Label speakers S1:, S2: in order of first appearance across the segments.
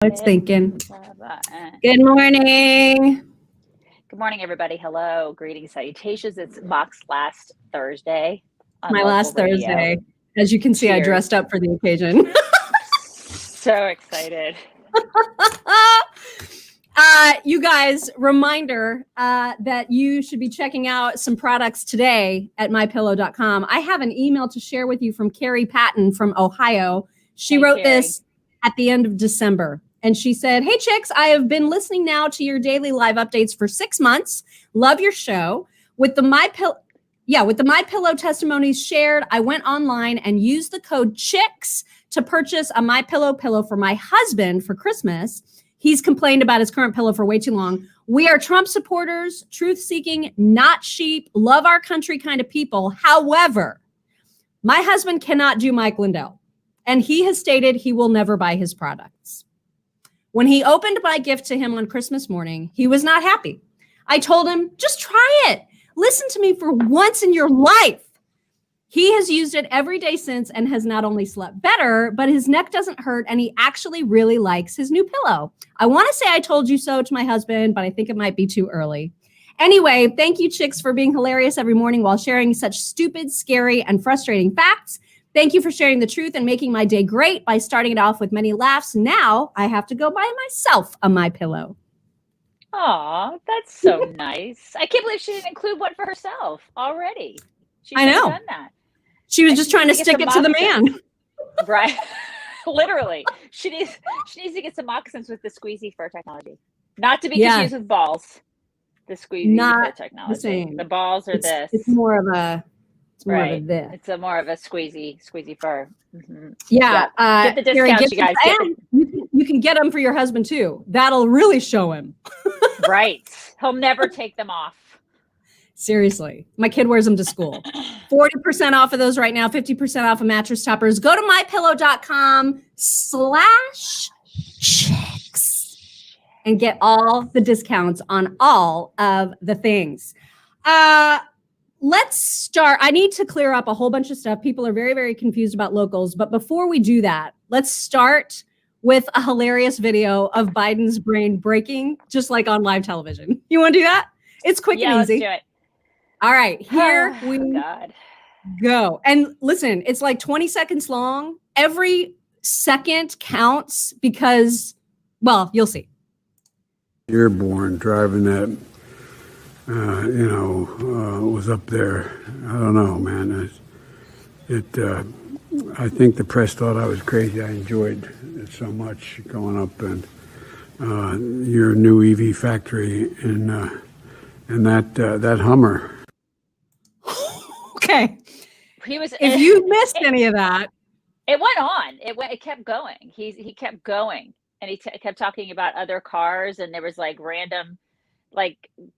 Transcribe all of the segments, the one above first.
S1: It's thinking. Good morning.
S2: Good morning, everybody. Hello. Greetings, salutations. It's Mock's last Thursday.
S1: My last Thursday. As you can see,
S2: Cheers.
S1: I dressed up for the occasion.
S2: So excited.
S1: You guys, reminder that you should be checking out some products today at mypillow.com. I have an email to share with you from Carrie Patton from Ohio. She wrote this at the end of December. And she said, "Hey, chicks, I have been listening now to your daily live updates for 6 months. Love your show. With the MyPillow testimonies shared, I went online and used the code CHICKS to purchase a MyPillow pillow for my husband for Christmas. He's complained about his current pillow for way too long. We are Trump supporters, truth-seeking, not sheep, love our country kind of people. However, my husband cannot do Mike Lindell, and he has stated he will never buy his products. When he opened my gift to him on Christmas morning, he was not happy. I told him, just try it. Listen to me for once in your life. He has used it every day since and has not only slept better, but his neck doesn't hurt and he actually really likes his new pillow. I want to say I told you so to my husband, but I think it might be too early. Anyway, thank you, chicks, for being hilarious every morning while sharing such stupid, scary, and frustrating facts. Thank you for sharing the truth and making my day great by starting it off with many laughs. Now I have to go buy myself a MyPillow."
S2: Aw, that's so nice. I can't believe she didn't include one for herself already. She
S1: I know.
S2: Done that.
S1: She was just trying to stick it to the man.
S2: Right. Literally. She needs to get some moccasins with the squeezy fur technology. Not to be confused with balls. The squeezy fur technology.
S1: The same.
S2: The balls are this.
S1: It's more of a this.
S2: It's more of a squeezy fur. Mm-hmm.
S1: Yeah.
S2: Get the discounts, you guys.
S1: You can get them for your husband too. That'll really show him.
S2: Right. He'll never take them off.
S1: Seriously. My kid wears them to school. 40% off of those right now. 50% off of mattress toppers. Go to mypillow.com/chicks and get all the discounts on all of the things. Let's start. I need to clear up a whole bunch of stuff. People are very, very confused about locals. But before we do that, let's start with a hilarious video of Biden's brain breaking, just like on live television. You want to do that? It's quick and easy.
S2: Let's do it.
S1: All right, here we go. And listen, it's like 20 seconds long. Every second counts because, well, you'll see.
S3: You're born driving that. Was up there. I don't know, man. I think the press thought I was crazy. I enjoyed it so much going up and your new EV factory and that Hummer.
S1: Okay. If you missed any of that,
S2: it went on. It kept going. He kept going, and he kept talking about other cars, and there was like random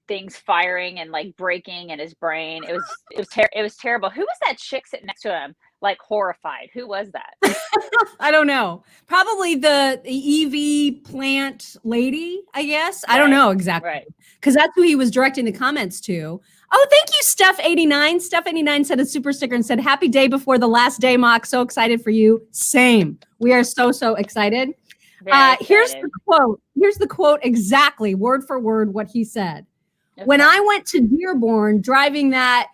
S2: things firing and like breaking in his brain. It was terrible. Who was that chick sitting next to him, like horrified? Who was that?
S1: I don't know. Probably the EV plant lady, I guess. Right. I don't know exactly. Because that's who he was directing the comments to. Oh, thank you, Steph89. Steph89 sent a super sticker and said, "Happy day before the last day, Mock. So excited for you." Same. We are so excited. Here's the quote. Here's the quote exactly, word for word, what he said. Okay. "When I went to Dearborn, driving that,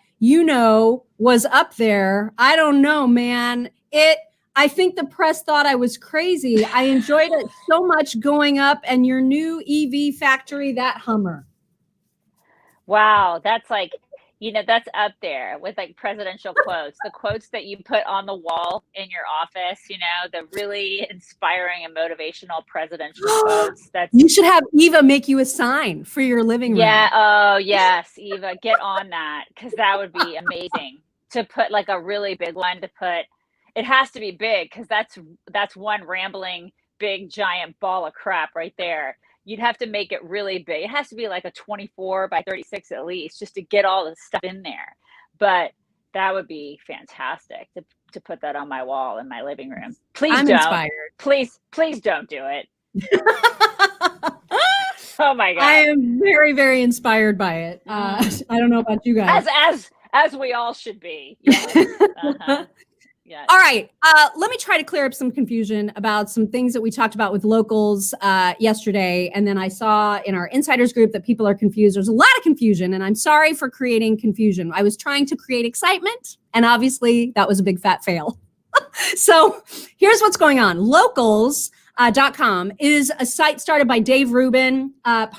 S1: was up there. I don't know, man. I think the press thought I was crazy. I enjoyed it so much going up and your new EV factory, that Hummer."
S2: Wow, that's that's up there with like presidential quotes, the quotes that you put on the wall in your office, the really inspiring and motivational presidential quotes.
S1: You should have Eva make you a sign for your living room.
S2: Yeah. Oh, yes, Eva, get on that, because that would be amazing to put like a really big one to put. It has to be big because that's one rambling, big, giant ball of crap right there. You'd have to make it really big. It has to be like a 24 by 36 at least, just to get all the stuff in there. But that would be fantastic to put that on my wall in my living room. Please don't.
S1: Inspired.
S2: Please don't do it. Oh my God.
S1: I am very, very inspired by it. I don't know about you guys.
S2: As we all should be. Yes. Uh-huh. Yeah.
S1: All right. Let me try to clear up some confusion about some things that we talked about with locals yesterday. And then I saw in our insiders group that people are confused. There's a lot of confusion, and I'm sorry for creating confusion. I was trying to create excitement, and obviously that was a big fat fail. So here's what's going on. Locals.com is a site started by Dave Rubin,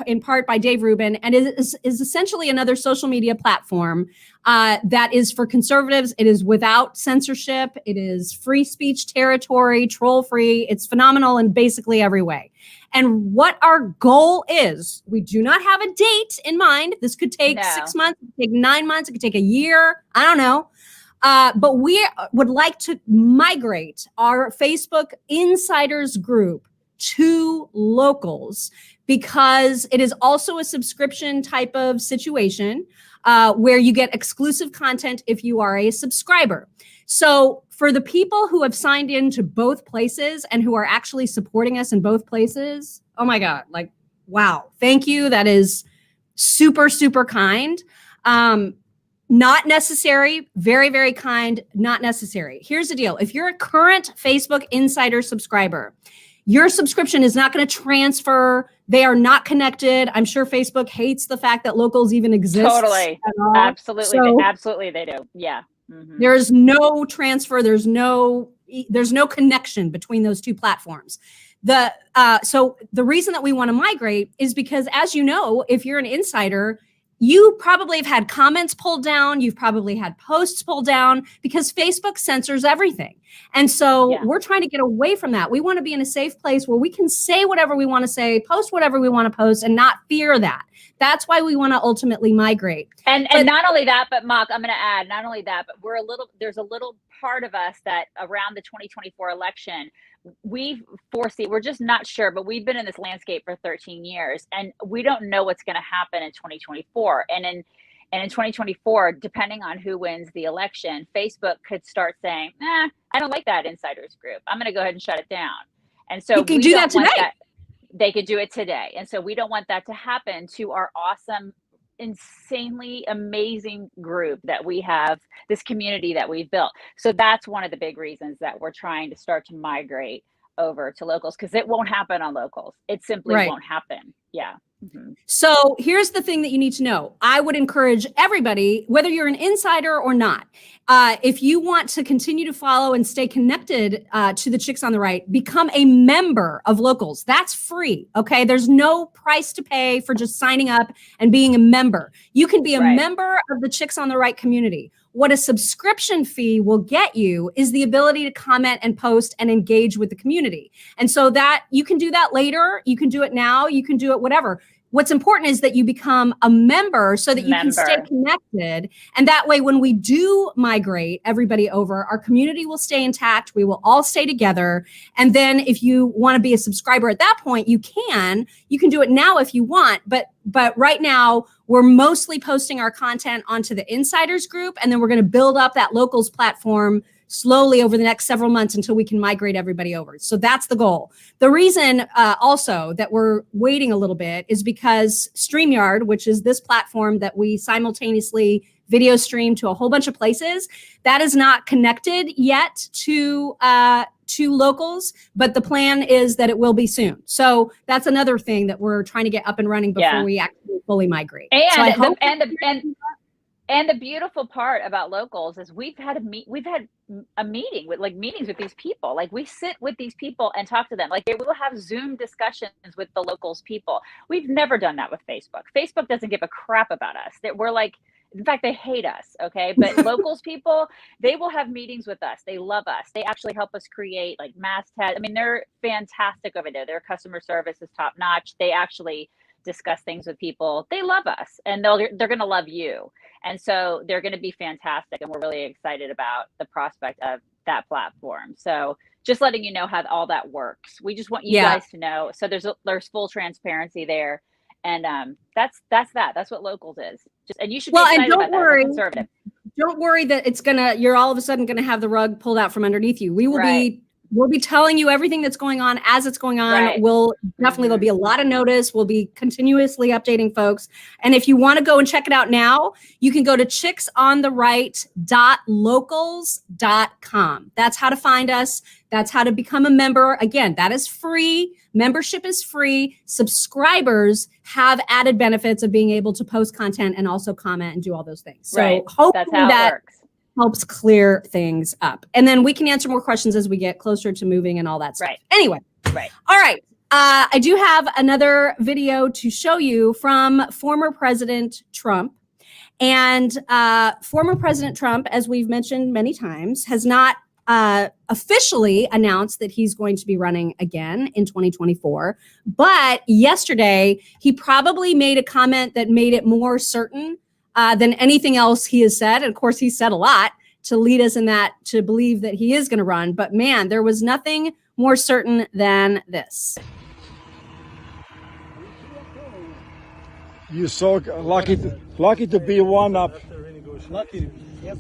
S1: in part by Dave Rubin, and is essentially another social media platform that is for conservatives. It is without censorship. It is free speech territory, troll free. It's phenomenal in basically every way. And what our goal is, we do not have a date in mind. This could take 6 months, it could take 9 months, it could take a year. I don't know. But we would like to migrate our Facebook insiders group to locals because it is also a subscription type of situation where you get exclusive content if you are a subscriber. So for the people who have signed in to both places and who are actually supporting us in both places, oh my God, like, wow, thank you. That is super, super kind. Not necessary, very, very kind, not necessary. Here's the deal. If you're a current Facebook Insider subscriber, your subscription is not going to transfer. They are not connected. I'm sure Facebook hates the fact that locals even exist.
S2: Totally. Absolutely.
S1: So
S2: absolutely they do. Yeah. Mm-hmm.
S1: There's no transfer. There's no connection between those two platforms. So the reason that we want to migrate is because, as you know, if you're an insider, you probably have had comments pulled down. You've probably had posts pulled down because Facebook censors everything. And so we're trying to get away from that. We want to be in a safe place where we can say whatever we want to say, post whatever we want to post, and not fear that. That's why we want to ultimately migrate.
S2: And not only that, but Mock, I'm going to add, not only that, but there's a little part of us that around the 2024 election, we're just not sure, but we've been in this landscape for 13 years and we don't know what's going to happen in 2024. And in 2024, depending on who wins the election, Facebook could start saying, I don't like that insiders group. I'm going to go ahead and shut it down. And so
S1: you can do that today.
S2: They could do it today. And so we don't want that to happen to our awesome, insanely amazing group that we have, this community that we've built. So that's one of the big reasons that we're trying to start to migrate over to locals, because it won't happen on locals. It simply won't happen. Yeah. Mm-hmm.
S1: So here's the thing that you need to know. I would encourage everybody, whether you're an insider or not, if you want to continue to follow and stay connected to the Chicks on the Right, become a member of Locals. That's free. Okay. There's no price to pay for just signing up and being a member. You can be a member of the Chicks on the Right community. What a subscription fee will get you is the ability to comment and post and engage with the community. And so that you can do that later. You can do it now. You can do it whatever. What's important is that you become a member so that you can stay connected. And that way, when we do migrate everybody over, our community will stay intact. We will all stay together. And then if you want to be a subscriber at that point, you can do it now if you want. But right now, we're mostly posting our content onto the insiders group. And then we're going to build up that locals platform slowly over the next several months until we can migrate everybody over. So that's the goal. The reason also that we're waiting a little bit is because StreamYard, which is this platform that we simultaneously video stream to a whole bunch of places, that is not connected yet to locals, but the plan is that it will be soon. So that's another thing that we're trying to get up and running before we actually fully migrate.
S2: And the beautiful part about locals is we've had a meeting with meetings with these people. Like we sit with these people and talk to them. Like they will have Zoom discussions with the locals people. We've never done that with Facebook. Facebook doesn't give a crap about us. We're like, in fact, they hate us. Okay. But locals people, they will have meetings with us. They love us. They actually help us create like mass tests. I mean, they're fantastic over there. Their customer service is top notch. They actually discuss things with people. They love us and they're going to love you. And so they're going to be fantastic. And we're really excited about the prospect of that platform. So just letting you know how all that works. We just want you guys to know. So there's full transparency there. And that's what locals is. And you should be excited about that as a conservative.
S1: Don't worry that you're all of a sudden going to have the rug pulled out from underneath you. We will be We'll be telling you everything that's going on as it's going on.
S2: Right.
S1: We'll definitely, there'll be a lot of notice. We'll be continuously updating folks. And if you want to go and check it out now, you can go to chicksontheright.locals.com. That's how to find us. That's how to become a member. Again, that is free. Membership is free. Subscribers have added benefits of being able to post content and also comment and do all those things. So
S2: Right.
S1: hopefully
S2: That's how it works.
S1: helps clear things up. And then we can answer more questions as we get closer to moving and all that stuff.
S2: Right.
S1: Anyway.
S2: Right.
S1: All right. I do have another video to show you from former President Trump. And former President Trump, as we've mentioned many times, has not officially announced that he's going to be running again in 2024. But yesterday, he probably made a comment that made it more certain than anything else he has said. And of course, he said a lot to lead us in that to believe that he is going to run. But man, there was nothing more certain than this.
S4: You're so lucky to be one up.
S5: Lucky. We'll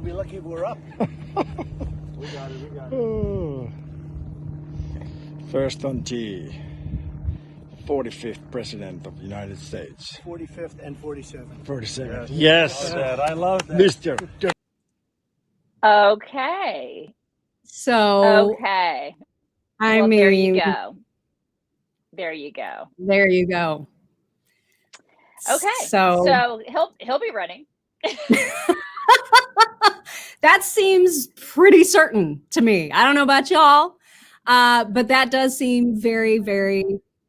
S5: be lucky if we're up. We got it.
S4: Oh. First on T, 45th President of the United States.
S5: 45th and 47th.
S4: 47th. Yes.
S5: I love that.
S4: Mr.
S2: Okay.
S1: So,
S2: Okay.
S1: I
S2: Well,
S1: mean,
S2: there you go. There you go.
S1: There you go.
S2: Okay.
S1: So
S2: he'll be running.
S1: that seems pretty certain to me. I don't know about y'all, but that does seem very, very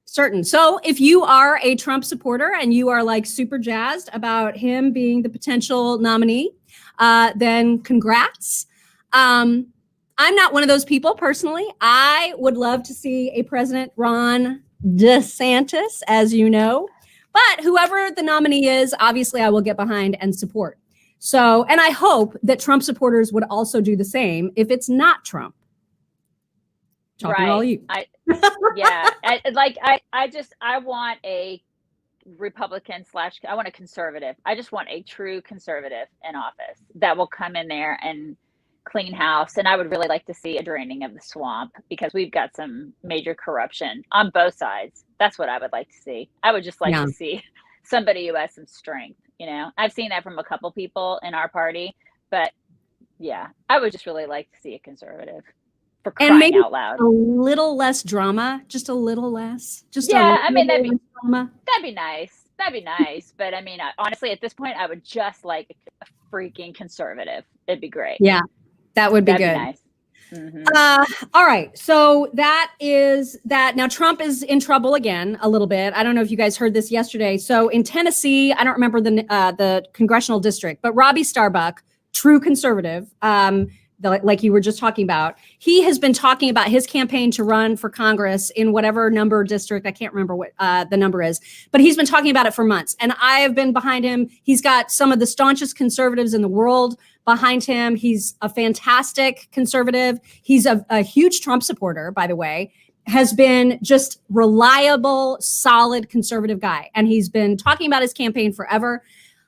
S1: certain. So if you are a Trump supporter and you are like super jazzed about him being the potential nominee, then congrats. I'm not one of those people personally. I would love to see a President Ron DeSantis, as you know. But whoever the nominee is, obviously I will get behind and support. So, and I hope that Trump supporters would also do the same if it's not Trump. Talking to all you.
S2: I want a Republican / I want a conservative. I just want a true conservative in office that will come in there and clean house. And I would really like to see a draining of the swamp because we've got some major corruption on both sides. That's what I would like to see. I would just like to see somebody who has some strength. You know, I've seen that from a couple people in our party, but yeah, I would just really like to see a conservative for crying
S1: and maybe
S2: out loud.
S1: A little less drama, just a little less. Just
S2: yeah,
S1: a
S2: I mean
S1: little less drama.
S2: That'd be nice. That'd be nice. But I mean, honestly, at this point, I would just like a freaking conservative. It'd be great.
S1: Yeah, that would be
S2: That'd
S1: good.
S2: Be nice. Mm-hmm.
S1: All right. So that is that. Now Trump is in trouble again a little bit. I don't know if you guys heard this yesterday. So in Tennessee, I don't remember the congressional district, but Robbie Starbuck, true conservative, like you were just talking about, he has been talking about his campaign to run for Congress in whatever number district. I can't remember what the number is, but he's been talking about it for months. And I have been behind him. He's got some of the staunchest conservatives in the world behind him. He's a fantastic conservative. He's a huge Trump supporter, by the way, has been just reliable, solid conservative guy. And he's been talking about his campaign forever.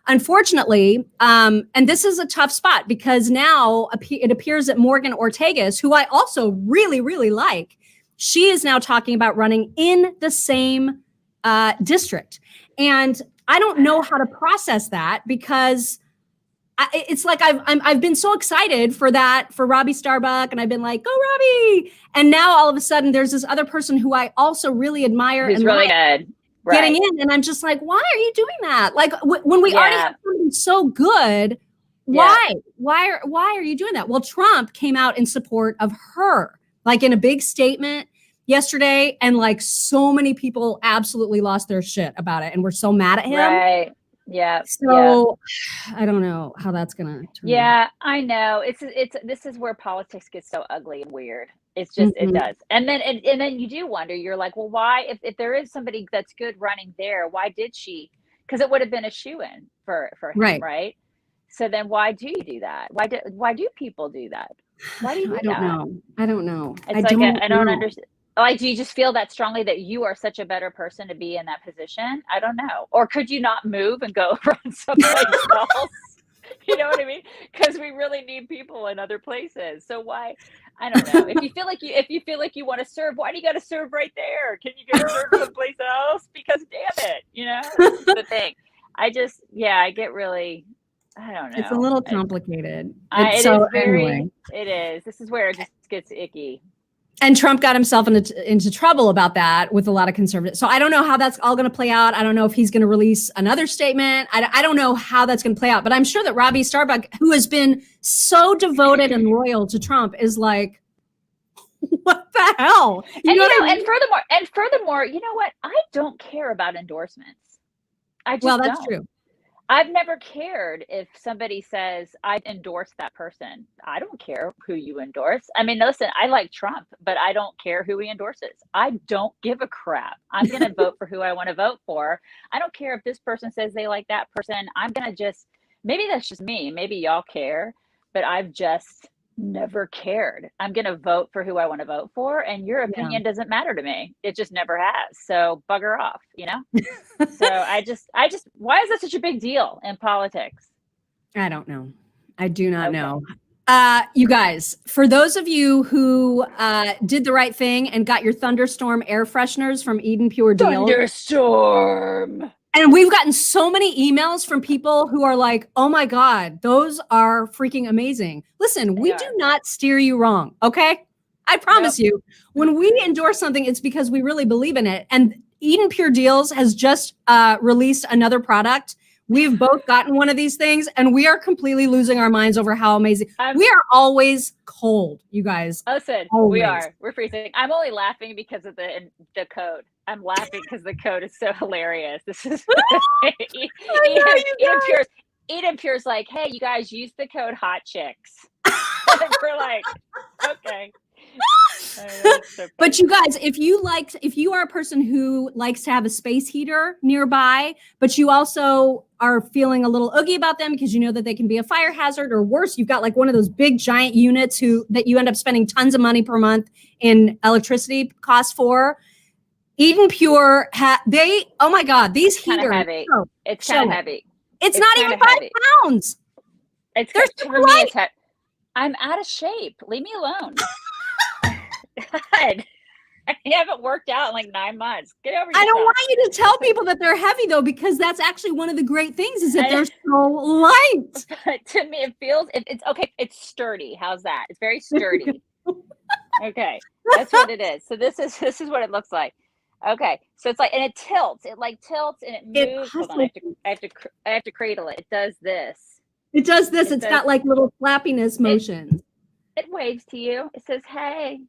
S1: Unfortunately, and this is a tough spot because now it appears that Morgan Ortagus, who I also really, really like, she is now talking about running in the same district. And I don't know how to process that because it's like I've been so excited for that, for Robbie Starbuck, and I've been like, go Robbie. And now all of a sudden there's this other person who I also really admire.
S2: Who's
S1: and
S2: really
S1: like,
S2: good. Right.
S1: Getting in, and I'm just like, why are you doing that? Like when we already have something so good, why are you doing that? Well, Trump came out in support of her, like in a big statement yesterday, and like so many people absolutely lost their shit about it and were so mad at him.
S2: Right. Yeah.
S1: So I don't know how that's gonna turn out.
S2: I know. This is where politics gets so ugly and weird. It's just it does. And then you do wonder, you're like, well, why if there is somebody that's good running there, why did she? Because it would have been a shoo-in for him, right? So then why do you do that? Why do people do that? Why do you do that?
S1: I don't know.
S2: I don't understand. Like, do you just feel that strongly that you are such a better person to be in that position? I don't know. Or could you not move and go run someplace else? You know what I mean? Because we really need people in other places. So why? I don't know. If you feel like you want to serve, why do you got to serve right there? Can you go serve someplace else? Because damn it, this is the thing. I get really, I don't know.
S1: It's a little complicated.
S2: It
S1: so
S2: is very.
S1: anyway.
S2: It is. This is where it just gets icky.
S1: And Trump got himself into trouble about that with a lot of conservatives. So I don't know how that's all going to play out. I don't know if he's going to release another statement. I don't know how that's going to play out. But I'm sure that Robbie Starbuck, who has been so devoted and loyal to Trump, is like, what the hell?
S2: And furthermore, you know what? I don't care about endorsements. That's
S1: don't. True.
S2: I've never cared if somebody says I endorse that person. I don't care who you endorse. I mean, listen, I like Trump, but I don't care who he endorses. I don't give a crap. I'm going to vote for who I want to vote for. I don't care if this person says they like that person. I'm going to maybe that's just me. Maybe y'all care, but I've just never cared. I'm going to vote for who I want to vote for, and your opinion doesn't matter to me. It just never has. So bugger off, So I just why is that such a big deal in politics?
S1: I don't know. I do not know. You guys, for those of you who did the right thing and got your thunderstorm air fresheners from Eden Pure Deals.
S2: Thunderstorm.
S1: And we've gotten so many emails from people who are like, oh my God, those are freaking amazing. Listen, we do not steer you wrong, okay? I promise you, when we endorse something, it's because we really believe in it. And Eden Pure Deals has just released another product. We've both gotten one of these things, and we are completely losing our minds over how amazing. We are always cold, you guys.
S2: Listen,
S1: always.
S2: We're freezing. I'm only laughing because of the code. I'm laughing because the code is so hilarious. This is Eden Pure's like, hey, you guys use the code Hot Chicks. We're like, okay.
S1: But you guys, if you are a person who likes to have a space heater nearby, but you also are feeling a little oogie about them because you know that they can be a fire hazard, or worse, you've got like one of those big giant units that you end up spending tons of money per month in electricity costs for. Eden Pure, oh my God, these heaters.
S2: It's kind of heavy.
S1: It's not even 5 pounds.
S2: For me, it's heavy. I'm out of shape. Leave me alone. God, I haven't worked out in like 9 months. Get over yourself.
S1: I don't want you to tell people that they're heavy though, because that's actually one of the great things is that they're so light.
S2: To me, it's okay. It's sturdy. How's that? It's very sturdy. Okay, that's what it is. So this is what it looks like. Okay, so it's like, and it tilts. It like tilts and it moves. Hold on, I have to cradle it. It does this.
S1: It's got like little flappiness motions.
S2: It waves to you. It says, hey.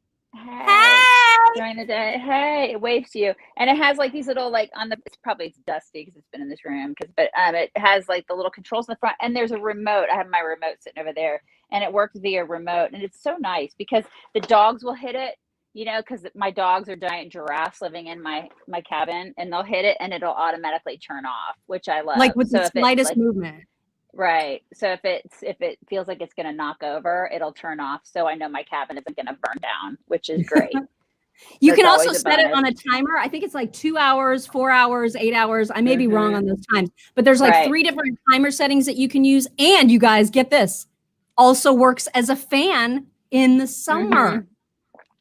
S2: During the day, hey, it waves to you, and it has like these little it's dusty because it's been in this room, but it has like the little controls in the front, and there's a remote. I have my remote sitting over there, and it works via remote, and it's so nice because the dogs will hit it, because my dogs are giant giraffes living in my cabin, and they'll hit it and it'll automatically turn off, which I love.
S1: Like with the slightest movement.
S2: Right. So if it feels like it's going to knock over, it'll turn off. So I know my cabin isn't going to burn down, which is great.
S1: You can also set it on a timer. I think it's like 2 hours, 4 hours, 8 hours. I may be wrong on those times, but there's like 3 different timer settings that you can use. And you guys get this, also works as a fan in the summer.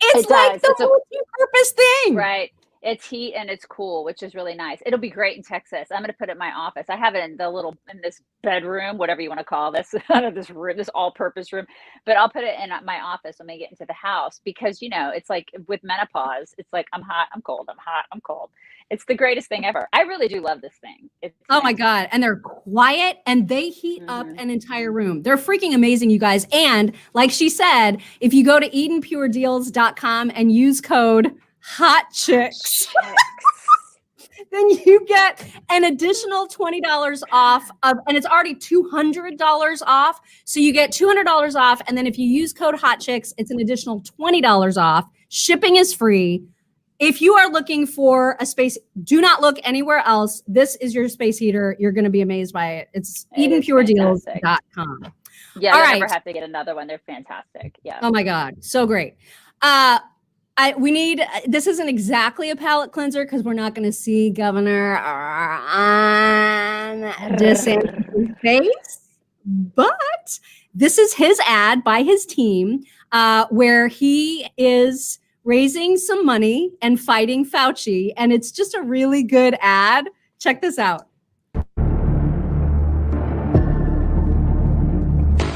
S1: It's like the multi-purpose thing.
S2: Right. It's heat and it's cool, which is really nice. It'll be great in Texas. I'm going to put it in my office. I have it in this bedroom, whatever you want to call this, this room, this all-purpose room. But I'll put it in my office when we get into the house because, it's like with menopause, it's like I'm hot, I'm cold, I'm hot, I'm cold. It's the greatest thing ever. I really do love this thing.
S1: My God. And they're quiet and they heat up an entire room. They're freaking amazing, you guys. And like she said, if you go to EdenPureDeals.com and use code Hot Chicks, then you get an additional $20 off and it's already $200 off. So you get $200 off. And then if you use code Hot Chicks, it's an additional $20 off. Shipping is free. If you are looking for a space, do not look anywhere else. This is your space heater. You're going to be amazed by it. It's EdenPureDeals.com.
S2: Yeah, you'll never have to get another one. They're fantastic. Yeah.
S1: Oh my God. So great. This isn't exactly a palate cleanser because we're not going to see Governor DeSantis' face, But this is his ad by his team, where he is raising some money and fighting Fauci. And it's just a really good ad. Check this out.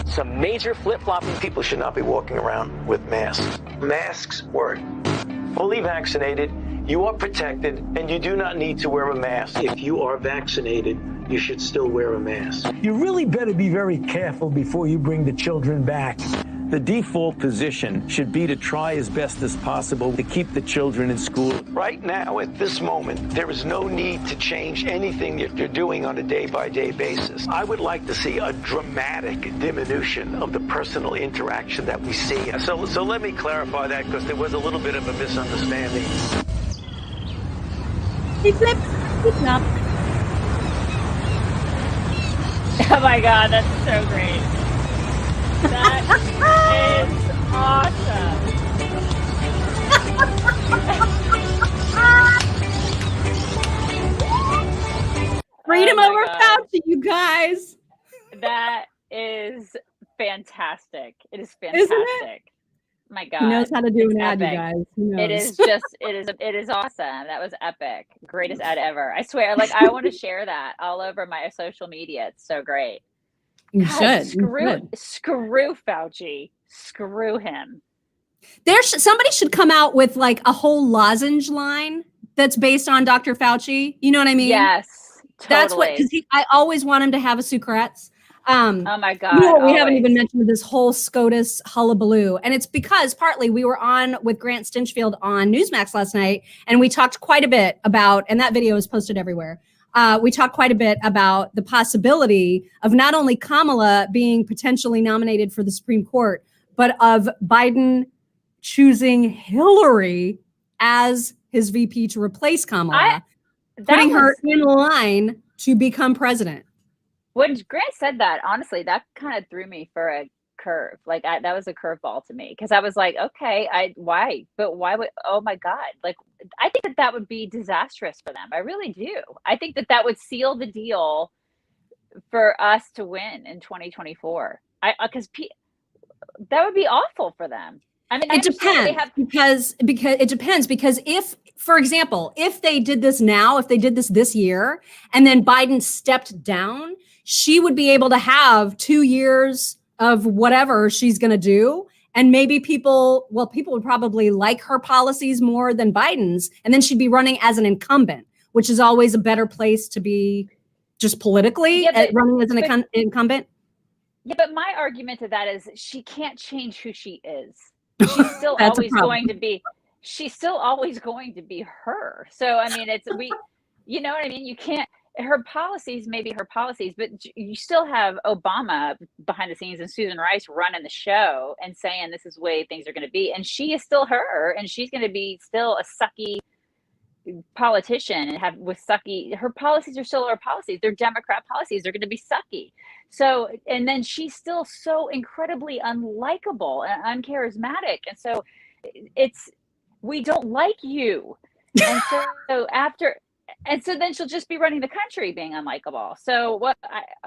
S6: Some major flip-flopping people should not be walking around with masks. Masks work. Fully vaccinated, you are protected, and you do not need to wear a mask. If you are vaccinated, you should still wear a mask.
S7: You really better be very careful before you bring the children back.
S8: The default position should be to try as best as possible to keep the children in school.
S6: Right now, at this moment, there is no need to change anything that you're doing on a day-by-day basis. I would like to see a dramatic diminution of the personal interaction that we see. So let me clarify that, because there was a little bit of a misunderstanding.
S1: He flips, he flops.
S2: Oh my God, that's so great. That is awesome.
S1: Freedom
S2: Oh my
S1: over
S2: God.
S1: Fauci, you guys.
S2: That is fantastic. It is
S1: Isn't it?
S2: fantastic. My God.
S1: He knows how to do
S2: It's
S1: an ad, you
S2: epic.
S1: guys. He knows.
S2: It is awesome. That was epic. Greatest ad ever. I swear, like I want to share that all over my social media. It's so great.
S1: You
S2: God,
S1: should. You should.
S2: screw Fauci. Screw him.
S1: Somebody should come out with like a whole lozenge line that's based on Dr. Fauci. You know what I mean?
S2: Yes. Totally.
S1: That's what, because I always want him to have a Sucrets.
S2: Oh my God.
S1: You know, we haven't
S2: always.
S1: even mentioned this whole SCOTUS hullabaloo. And it's because partly we were on with Grant Stinchfield on Newsmax last night, and we talked quite a bit about, and that video is posted everywhere. We talked quite a bit about the possibility of not only Kamala being potentially nominated for the Supreme Court, but of Biden choosing Hillary as his VP to replace Kamala, putting her in line to become president.
S2: When Grant said that, honestly, that kind of threw me for a curve. Like that was a curveball to me, because I was like, okay, why? But why would? Oh my God! Like I think that would be disastrous for them. I really do. I think that would seal the deal for us to win in 2024. Because that would be awful for them. I mean,
S1: it depends because it depends, because if, for example, if they did this now, if they did this year, and then Biden stepped down, she would be able to have 2 years of whatever she's going to do. And maybe people would probably like her policies more than Biden's. And then she'd be running as an incumbent, which is always a better place to be just politically, running as an incumbent.
S2: Yeah, but my argument to that is she can't change who she is. She's still always going to be. She's still always going to be her. So I mean, you know what I mean? You can't. Her policies may be her policies, but you still have Obama behind the scenes and Susan Rice running the show and saying this is the way things are going to be. And she is still her, and she's going to be still a sucky politician and her policies are still her policies. They're Democrat policies. They're going to be sucky. So, and then she's still so incredibly unlikable and uncharismatic. And so we don't like you. And so then she'll just be running the country being unlikable. So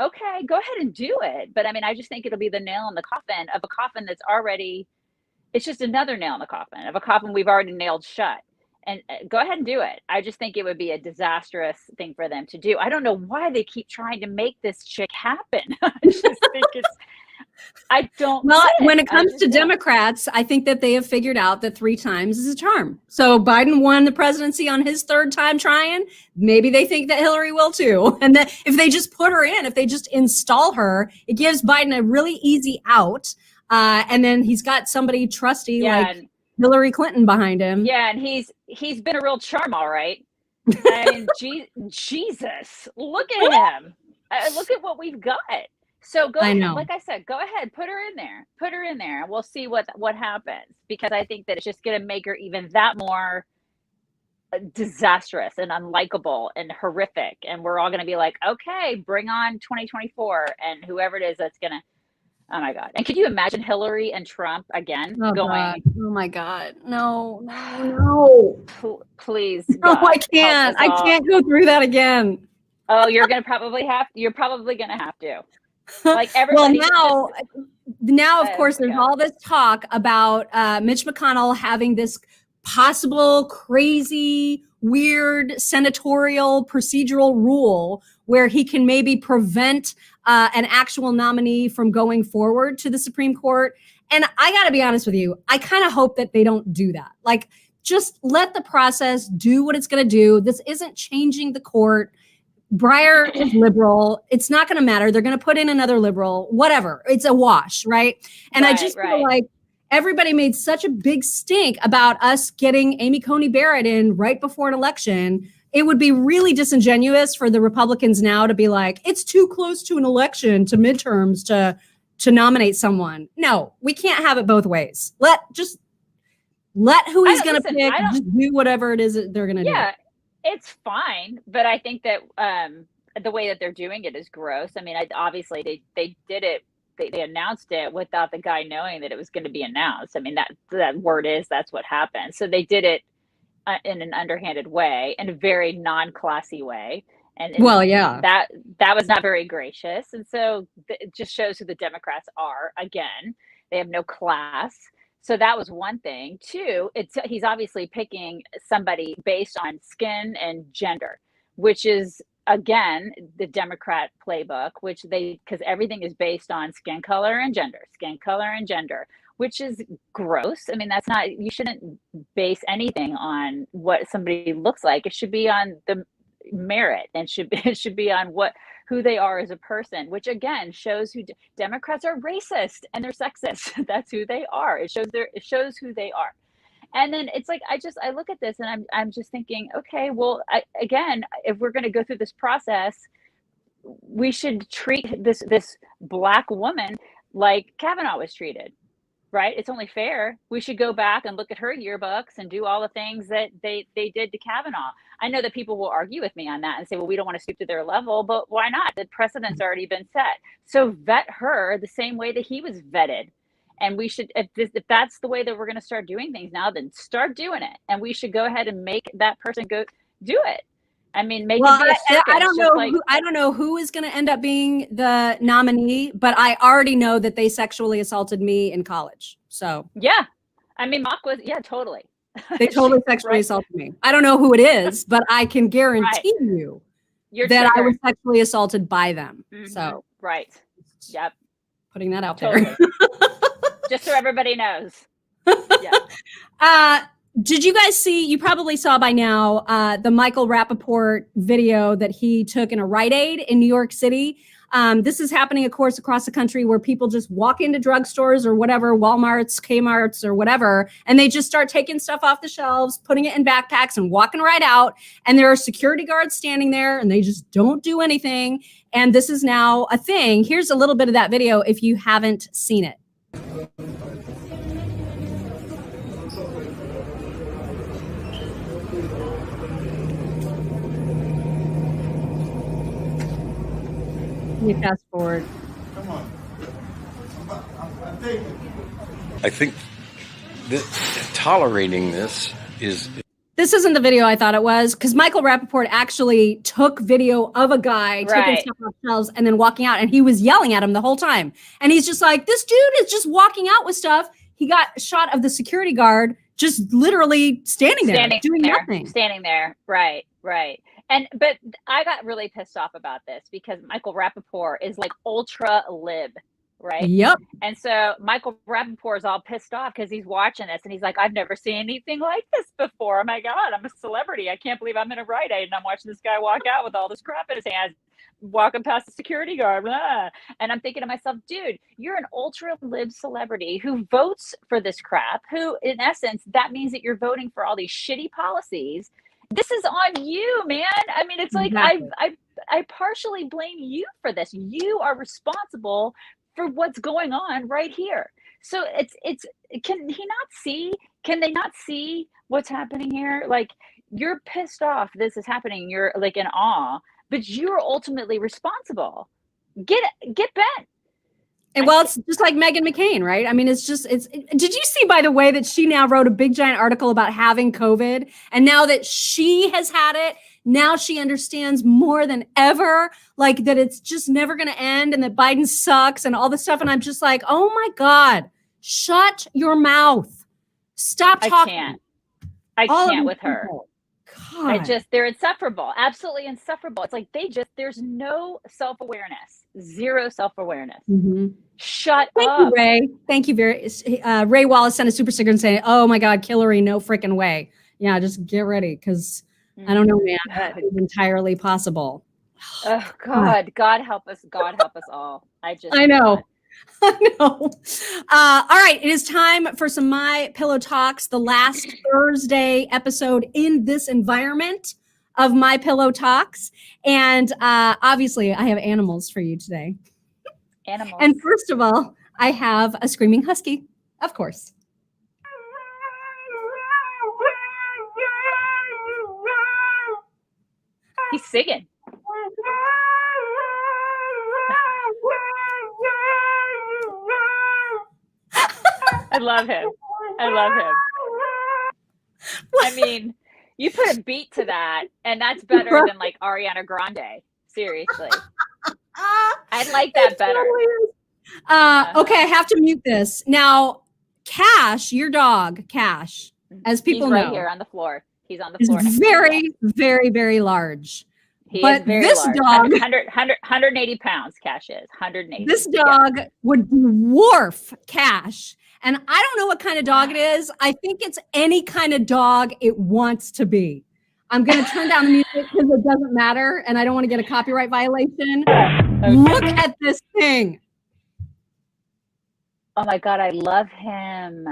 S2: okay, go ahead and do it. But I mean, I just think it'll be the nail in the coffin of a coffin that's already, it's just another nail in the coffin of a coffin we've already nailed shut. And go ahead and do it. I just think it would be a disastrous thing for them to do. I don't know why they keep trying to make this chick happen. I just think
S1: when it comes to Democrats, I think that they have figured out that 3 times is a charm. So Biden won the presidency on his 3rd time trying. Maybe they think that Hillary will too. And that if they just put her in, if they just install her, it gives Biden a really easy out. And then he's got somebody trusty like Hillary Clinton behind him.
S2: Yeah, and he's been a real charm, all right. I mean, Jesus, look at him. Look at what we've got. So go ahead, like I said, go ahead, put her in there, and we'll see what happens, because I think that it's just going to make her even that more disastrous and unlikable and horrific. And we're all going to be like, okay, bring on 2024 and whoever it is that's going to. Oh my God. And could you imagine Hillary and Trump again going?
S1: God. Oh my God. No.
S2: Please.
S1: No,
S2: God,
S1: I can't. I can't go through that again.
S2: Oh, you're probably going to have to. Like
S1: Well,
S2: everybody.
S1: now, of course, there's all this talk about Mitch McConnell having this possible crazy, weird senatorial procedural rule where he can maybe prevent an actual nominee from going forward to the Supreme Court. And I got to be honest with you, I kind of hope that they don't do that. Like, just let the process do what it's going to do. This isn't changing the court. Breyer is liberal. It's not going to matter. They're going to put in another liberal, whatever. It's a wash, right? And I just feel like everybody made such a big stink about us getting Amy Coney Barrett in right before an election. It would be really disingenuous for the Republicans now to be like, it's too close to an election, to midterms, to nominate someone. No, we can't have it both ways. Let who he's going to pick just do whatever it is that they're going to do.
S2: Yeah, it's fine. But I think that the way that they're doing it is gross. I mean, obviously they did it. They announced it without the guy knowing that it was going to be announced. I mean, that word is, that's what happened. So they did it in an underhanded way, in a very non-classy way. And that was not very gracious. And so it just shows who the Democrats are. Again, they have no class. So that was one thing. Two, he's obviously picking somebody based on skin and gender, which is, again, the Democrat playbook, because everything is based on skin color and gender, which is gross. I mean, you shouldn't base anything on what somebody looks like. It should be on the merit, and it should be on who they are as a person, which again shows who Democrats are racist and they're sexist. That's who they are. It shows who they are. And then it's like, I look at this and I'm just thinking, okay, well, again, if we're going to go through this process, we should treat this Black woman like Kavanaugh was treated, right? It's only fair. We should go back and look at her yearbooks and do all the things that they did to Kavanaugh. I know that people will argue with me on that and say, well, we don't want to stoop to their level, but why not? The precedent's already been set. So vet her the same way that he was vetted. And we should, if that's the way that we're going to start doing things now, then start doing it. And we should go ahead and make that person go do it. I mean, make it be a circus,
S1: I don't know who is going to end up being the nominee, but I already know that they sexually assaulted me in college. So
S2: yeah, I mean, Mock was totally.
S1: They totally sexually assaulted me. I don't know who it is, but I can guarantee you that I was sexually assaulted by them. Mm-hmm. So
S2: yep,
S1: putting that out there,
S2: just so everybody knows.
S1: Yeah. Did you guys see, you probably saw by now, the Michael Rappaport video that he took in a Rite Aid in New York City? This is happening, of course, across the country where people just walk into drugstores or whatever, Walmarts, Kmarts or whatever, and they just start taking stuff off the shelves, putting it in backpacks and walking right out. And there are security guards standing there and they just don't do anything. And this is now a thing. Here's a little bit of that video if you haven't seen it. Can you fast forward?
S9: Come on. I think that tolerating this is...
S1: This isn't the video I thought it was, because Michael Rappaport actually took video of a guy taking stuff off shelves and then walking out, and he was yelling at him the whole time. And he's just like, this dude is just walking out with stuff. He got a shot of the security guard just literally standing there, doing nothing.
S2: Standing there, right. But I got really pissed off about this because Michael Rappaport is like ultra lib, right?
S1: Yep.
S2: And so Michael Rappaport is all pissed off because he's watching this and he's like, I've never seen anything like this before. Oh my God, I'm a celebrity. I can't believe I'm in a Rite Aid and I'm watching this guy walk out with all this crap in his hands, walking past the security guard. Blah. And I'm thinking to myself, dude, you're an ultra lib celebrity who votes for this crap, who in essence, that means that you're voting for all these shitty policies. This is on you, man. I mean, it's like, exactly. I partially blame you for this. You are responsible for what's going on right here. So can they not see what's happening here? Like, you're pissed off this is happening. You're like in awe, but you're ultimately responsible. Get bent.
S1: And well, it's just like Meghan McCain, right? I mean, did you see, by the way, that she now wrote a big giant article about having COVID? And now that she has had it, Now she understands more than ever, like that it's just never going to end and that Biden sucks and all this stuff. And I'm just like, oh my God, shut your mouth. Stop talking.
S2: I can't with her.
S1: God.
S2: They're insufferable. Absolutely insufferable. It's like there's no self-awareness, zero self-awareness.
S1: Mm-hmm.
S2: Shut
S1: Thank
S2: up.
S1: you, Ray. Thank you very Ray Wallace sent a super sticker and saying, oh my God, Hillary, no freaking way. Yeah, just get ready because I don't know, man. That is entirely possible.
S2: Oh God, God help us. God help us all.
S1: I know. I know. All right. It is time for some My Pillow Talks, the last Thursday episode in this environment of My Pillow Talks. And obviously, I have animals for you today.
S2: Animals.
S1: And first of all, I have a screaming husky, of course.
S2: He's singing. I love him. I mean, you put a beat to that, and that's better than like Ariana Grande. Seriously. I like that better.
S1: Okay, I have to mute this. Now, Cash, your dog, Cash, as people know.
S2: He's right here on the floor. He's on the floor.
S1: Is very, very, very large.
S2: He
S1: but
S2: is very
S1: this
S2: large.
S1: dog,
S2: 180 pounds, Cash is. 180.
S1: This dog would dwarf Cash. And I don't know what kind of dog it is. I think it's any kind of dog it wants to be. I'm going to turn down the music because it doesn't matter. And I don't want to get a copyright violation. Okay. Look at this thing.
S2: Oh my God, I love him.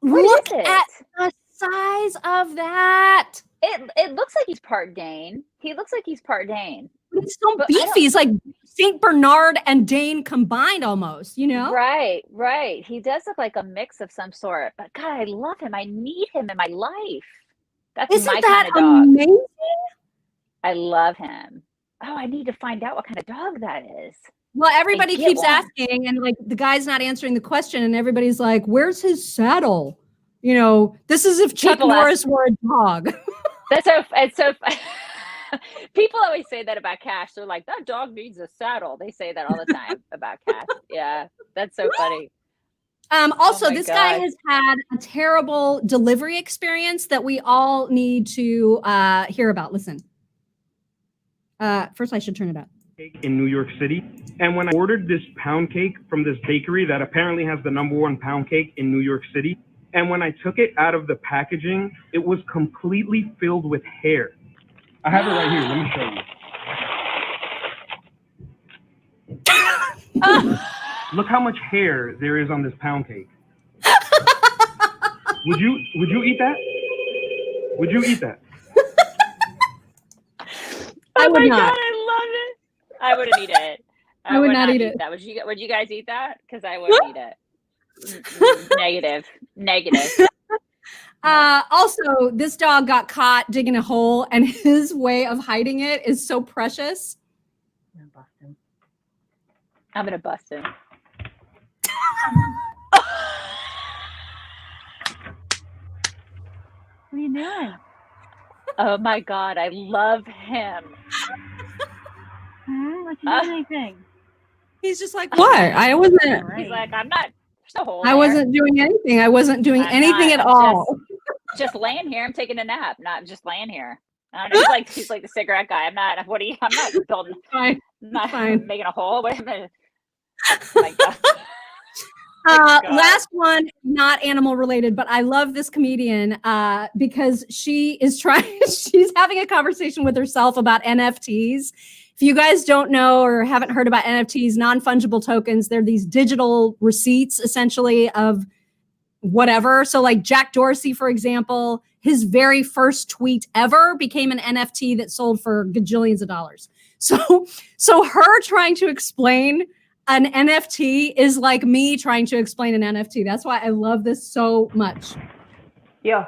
S1: Look at the size of that.
S2: It looks like he's part Dane. He looks like he's part Dane.
S1: He's so beefy. He's like St. Bernard and Dane combined almost, you know?
S2: Right. He does look like a mix of some sort. But God, I love him. I need him in my life. That's my kind of dog.
S1: Amazing?
S2: I love him. Oh, I need to find out what kind of dog that is.
S1: Well, everybody keeps asking, and like the guy's not answering the question, and everybody's like, where's his saddle? You know, this is if Chuck Norris were a dog.
S2: It's so people always say that about Cash. They're like, that dog needs a saddle. They say that all the time about Cash. Yeah, that's so funny.
S1: Also, this guy has had a terrible delivery experience that we all need to hear about. Listen. First, I should turn it up.
S10: In New York City. And when I ordered this pound cake from this bakery that apparently has the #1 pound cake in New York City, and when I took it out of the packaging, it was completely filled with hair. I have it right here. Let me show you. Look how much hair there is on this pound cake. Would you eat that? Would you eat that?
S2: Oh my God, I love it. I wouldn't eat it.
S1: I would not eat it.
S2: That. Would you guys eat that? Because I wouldn't eat it. Negative.
S1: Also, this dog got caught digging a hole, and his way of hiding it is so precious.
S2: I'm gonna bust him. What are you doing? Oh my God, I love him.
S11: What's anything?
S1: He's just like, what? I wasn't.
S2: He's like, I'm not.
S1: I wasn't doing anything. I wasn't doing anything at all.
S2: Just laying here. I'm taking a nap. Not just laying here. I don't know. He's like the cigarette guy. I'm not. What are you? I'm not building.
S1: Fine.
S2: I'm making a hole. Wait a minute. Oh my God.
S1: Last one, not animal related, but I love this comedian because she's having a conversation with herself about NFTs. If you guys don't know or haven't heard about NFTs, non-fungible tokens, they're these digital receipts essentially of whatever. So like Jack Dorsey, for example, his very first tweet ever became an NFT that sold for gajillions of dollars. So her trying to explain an NFT is like me trying to explain an NFT. That's why I love this so much.
S12: Yo.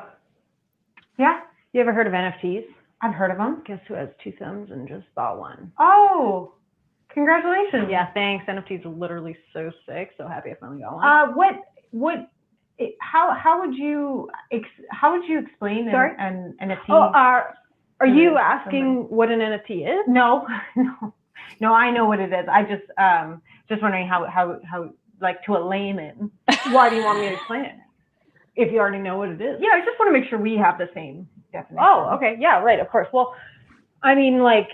S12: Yeah? You ever heard of NFTs? I've heard of them. Guess who has 2 thumbs and just bought one? Oh, congratulations. Yeah, thanks. NFTs are literally so sick. So happy I finally got one. How would you explain an NFT? Are you asking what an NFT is?
S11: No, no, I know what it is. I just wondering how like to a layman.
S12: Why do you want me to explain it? If you already know what it is.
S11: Yeah, I just want to make sure we have the same definition.
S12: Oh, okay. Yeah, right. Of course. Well, I mean, like,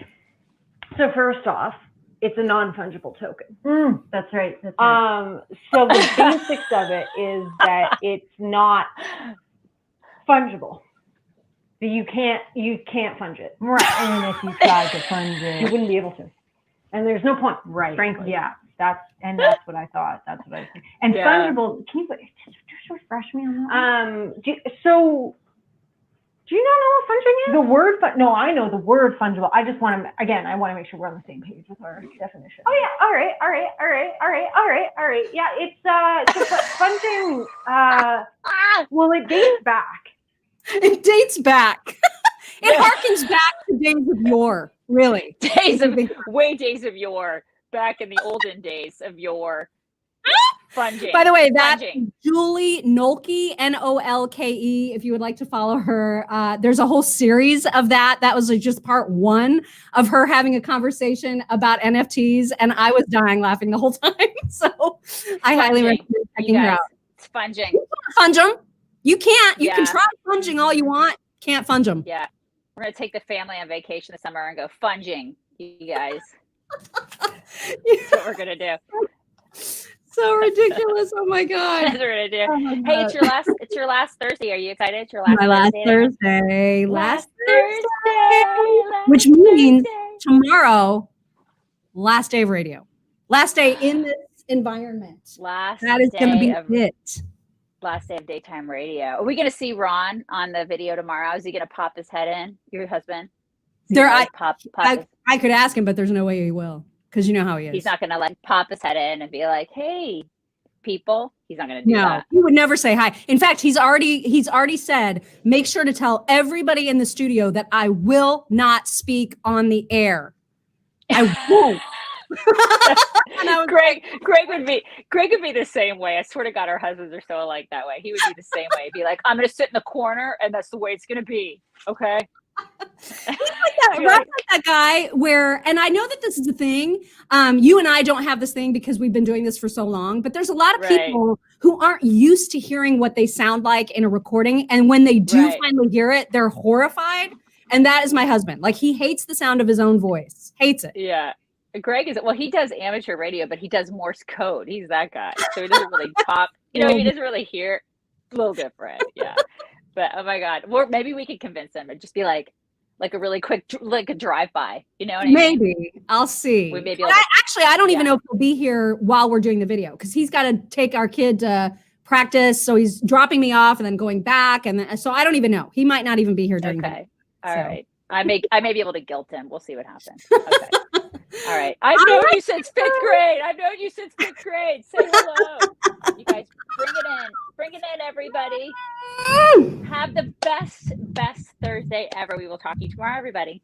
S12: so first off, it's a non-fungible token.
S11: That's right. That's right.
S12: So the basics of it is that it's not fungible. You can't funge it.
S11: Right. And if you tried to funge it,
S12: you wouldn't be able to. And there's no point.
S11: Right.
S12: Frankly.
S11: Yeah. That's what I thought. That's what I was thinking. And fungible. Can you just refresh me on that?
S12: Do you not know what fungible is?
S11: The word, no, I know the word fungible. I just want to, again, I want to make sure we're on the same page with our definition.
S12: Oh yeah, all right. Yeah, it's funging. Well, it dates back.
S1: It dates back. It harkens back to days of yore. Really,
S2: days of yore. Back in the olden days of yore. Funging.
S1: By the way, that's Julie Nolke, Nolke. If you would like to follow her, there's a whole series of that. That was just part one of her having a conversation about NFTs, and I was dying laughing the whole time. So I highly recommend checking her out.
S2: It's funging.
S1: You can't funge them. You can't. You can try funging all you want. Can't funge them.
S2: Yeah. We're going to take the family on vacation this summer and go funging, you guys. That's what we're going to do.
S1: So ridiculous. Oh my God.
S2: That's what we're gonna do. Hey, it's your last Thursday. Are you excited? It's your last
S1: Thursday. Last Thursday. Which means tomorrow, last day of radio. Last day in this environment. That is gonna be it.
S2: Last day of daytime radio. Are we gonna see Ron on the video tomorrow? Is he gonna pop his head in? Your husband?
S1: I could ask him, but there's no way he will. Because you know how he is.
S2: He's not going to like pop his head in and be like, hey, people. He's not going to do that.
S1: He would never say hi. In fact, he's already said, make sure to tell everybody in the studio that I will not speak on the air. I won't.
S2: Greg would be the same way. I swear to God, our husbands are so alike that way. He would be the same way. He'd be like, I'm going to sit in the corner and that's the way it's going to be. Okay.
S1: He's like that, right? Like that guy where, and I know that this is the thing. You and I don't have this thing because we've been doing this for so long, but there's a lot of people who aren't used to hearing what they sound like in a recording. And when they do finally hear it, they're horrified. And that is my husband. Like he hates the sound of his own voice. Hates it.
S2: Yeah. Greg he does amateur radio, but he does Morse code. He's that guy. So he doesn't really talk, he doesn't really hear. A little different. Yeah. But oh my God, or maybe we could convince him and just be like a really quick, like a drive-by. You know what I mean?
S1: Maybe I'll see.
S2: We maybe
S1: actually, I don't even know if he'll be here while we're doing the video because he's got to take our kid to practice. So he's dropping me off and then going back, and then, so I don't even know. He might not even be here during.
S2: Okay, all right. I may be able to guilt him. We'll see what happens. Okay. All right. I've known you since 5th grade. Say hello. You guys, bring it in. Bring it in, everybody. Have the best Thursday ever. We will talk to you tomorrow, everybody.